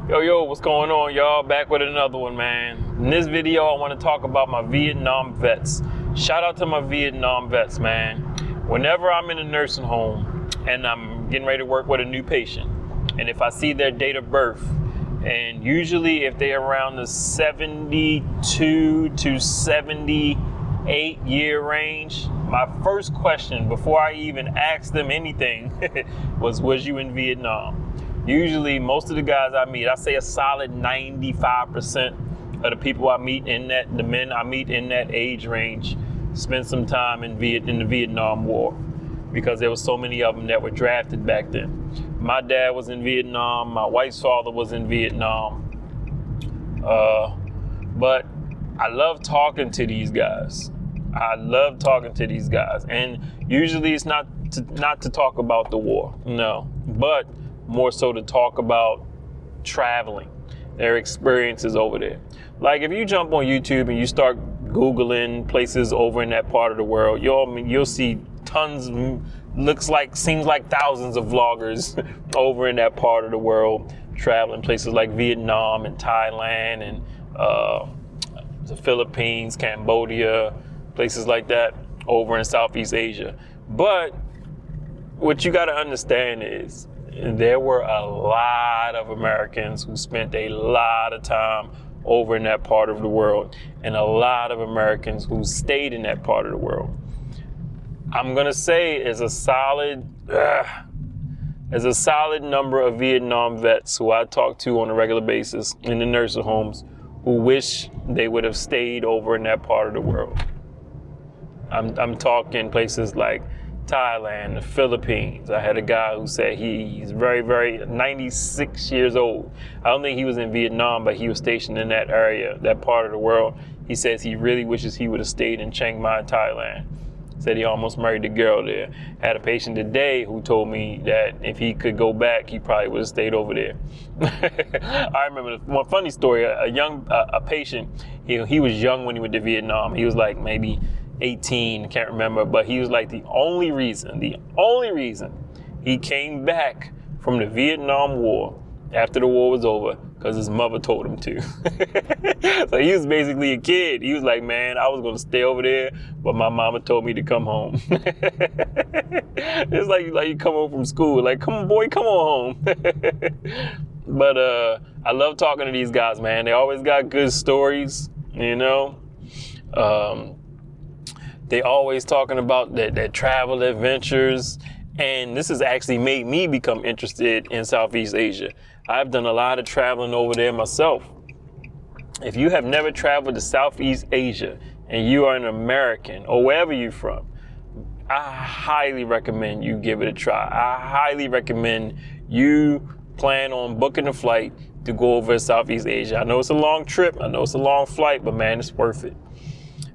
Yo, what's going on, y'all? Back with another one, man. In this video, I want to talk about my Vietnam vets. Shout out to my Vietnam vets, man. Whenever I'm in a nursing home and I'm getting ready to work with a new patient, and if I see their date of birth, and usually if they're around the 72 to 78 year range, my first question before I even ask them anything was you in Vietnam? Usually, most of the guys I meet, I say a solid 95% of the people I meet the men I meet in that age range, spent some time in the Vietnam War, because there were so many of them that were drafted back then. My dad was in Vietnam. My wife's father was in Vietnam. But I love talking to these guys. And usually it's not to talk about the war, no, but more so to talk about traveling, their experiences over there. Like if you jump on YouTube and you start Googling places over in that part of the world, you'll see tons, seems like thousands of vloggers over in that part of the world, traveling places like Vietnam and Thailand and the Philippines, Cambodia, places like that over in Southeast Asia. But what you got to understand is there were a lot of Americans who spent a lot of time over in that part of the world, and a lot of Americans who stayed in that part of the world. I'm gonna say is a solid number of Vietnam vets who I talk to on a regular basis in the nursing homes who wish they would have stayed over in that part of the world. I'm talking places like Thailand, the Philippines. I had a guy who said he's very 96 years old. I don't think he was in Vietnam, but he was stationed in that area, that part of the world. He says he really wishes he would have stayed in Chiang Mai, Thailand. Said he almost married a girl there. Had a patient today who told me that if he could go back, he probably would have stayed over there. I remember one funny story. A patient, he was young when he went to Vietnam. He was like maybe 18, can't remember, but he was like the only reason he came back from the Vietnam War after the war was over, because his mother told him to. So he was basically a kid. He was like, man, I was going to stay over there, but my mama told me to come home. It's like you come home from school, like, come on, boy, come on home. But I love talking to these guys, man. They always got good stories, you know. They always talking about their travel adventures, and this has actually made me become interested in Southeast Asia. I've done a lot of traveling over there myself. If you have never traveled to Southeast Asia and you are an American or wherever you're from, I highly recommend you give it a try. I highly recommend you plan on booking a flight to go over to Southeast Asia. I know it's a long trip, I know it's a long flight, but man, it's worth it.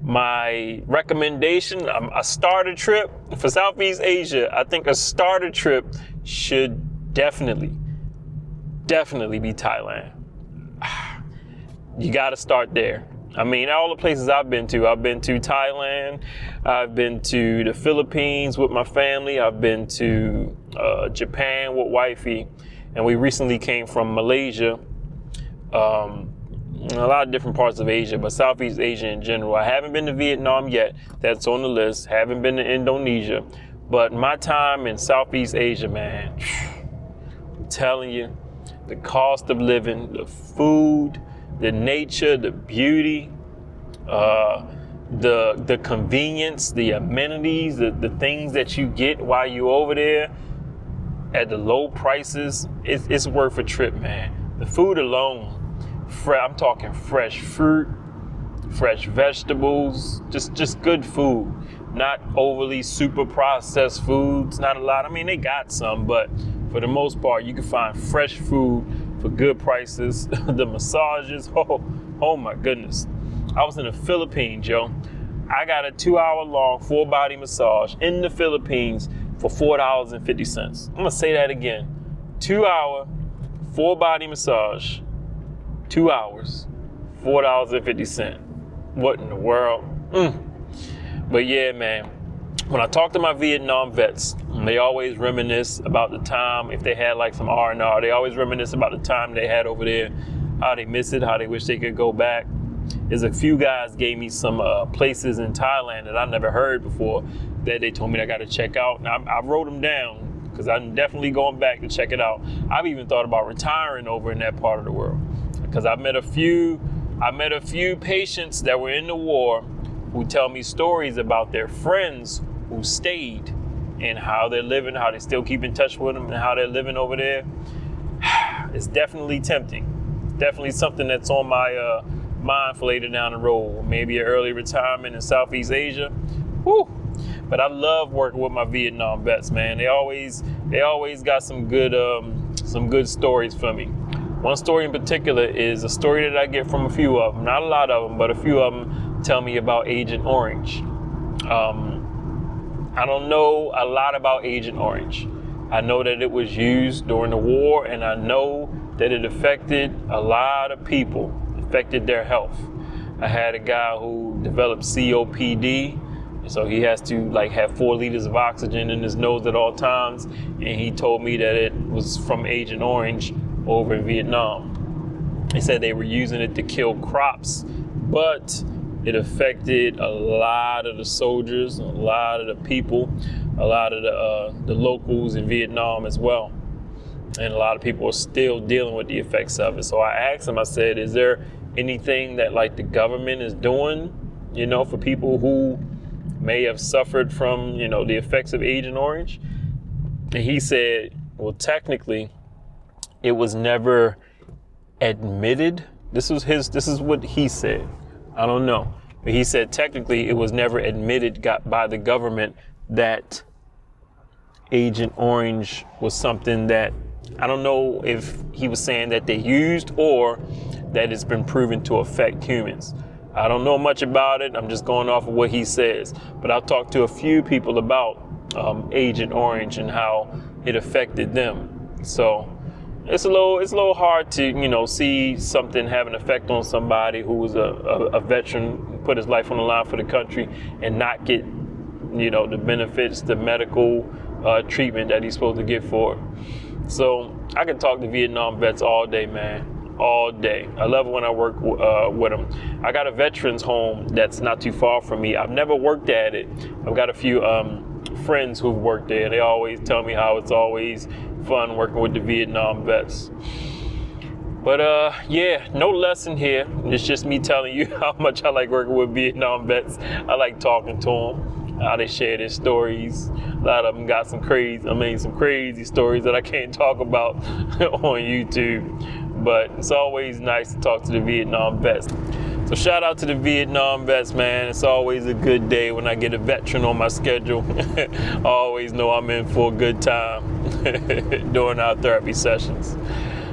My recommendation, a starter trip for Southeast Asia, I think a starter trip should definitely be Thailand. You got to start there. I mean, all the places I've been to Thailand, I've been to the Philippines with my family, I've been to Japan with wifey, and we recently came from Malaysia. A lot of different parts of Asia, but Southeast Asia in general. I haven't been to Vietnam yet. That's on the list. Haven't been to Indonesia. But my time in Southeast Asia, man, I'm telling you, the cost of living, the food, the nature, the beauty, the convenience, the amenities, the things that you get while you're over there at the low prices, it's worth a trip, man. The food alone, I'm talking fresh fruit, fresh vegetables, just good food. Not overly super processed foods, not a lot. I mean, they got some, but for the most part, you can find fresh food for good prices. The massages, oh my goodness. I was in the Philippines, yo. I got a 2-hour-long full body massage in the Philippines for $4.50. I'm gonna say that again. 2-hour full body massage. 2 hours, $4.50. What in the world? But yeah, man, when I talk to my Vietnam vets, And they always reminisce about the time, if they had like some R&R, they always reminisce about the time they had over there, how they miss it, how they wish they could go back. There's a few guys gave me some places in Thailand that I never heard before that they told me I got to check out. And I wrote them down because I'm definitely going back to check it out. I've even thought about retiring over in that part of the world because I met a few patients that were in the war who tell me stories about their friends who stayed and how they're living, how they still keep in touch with them and how they're living over there. It's definitely tempting. It's definitely something that's on my mind for later down the road. Maybe an early retirement in Southeast Asia. Whew. But I love working with my Vietnam vets, man. They always got some good stories for me. One story in particular is a story that I get from a few of them. Not a lot of them, but a few of them tell me about Agent Orange. I don't know a lot about Agent Orange. I know that it was used during the war, and I know that it affected a lot of people, affected their health. I had a guy who developed COPD, so he has to like have 4 liters of oxygen in his nose at all times, and he told me that it was from Agent Orange over in Vietnam. They said they were using it to kill crops, but it affected a lot of the soldiers, a lot of the people, a lot of the locals in Vietnam as well. And a lot of people are still dealing with the effects of it. So I asked him, I said, is there anything that like the government is doing, for people who may have suffered from, the effects of Agent Orange? And he said, well, technically, it was never admitted. This is what he said. I don't know. But he said technically it was never admitted by the government that Agent Orange was something that, I don't know if he was saying that they used or that it's been proven to affect humans. I don't know much about it. I'm just going off of what he says. But I've talked to a few people about Agent Orange and how it affected them. So it's a little hard to, see something have an effect on somebody who was a veteran, put his life on the line for the country and not get, the benefits, the medical treatment that he's supposed to get for it. So I can talk to Vietnam vets all day, man, all day. I love it when I work with them. I got a veterans home that's not too far from me. I've never worked at it. I've got a few friends who've worked there. They always tell me how it's always fun working with the Vietnam vets. But no lesson here. It's just me telling you how much I like working with Vietnam vets. I like talking to them, how they share their stories. A lot of them got some crazy stories that I can't talk about on YouTube. But it's always nice to talk to the Vietnam vets. So shout out to the Vietnam vets, man. It's always a good day when I get a veteran on my schedule. I always know I'm in for a good time during our therapy sessions.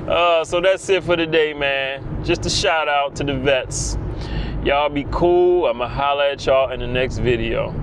So that's it for today, man. Just a shout out to the vets. Y'all be cool. I'ma holla at y'all in the next video.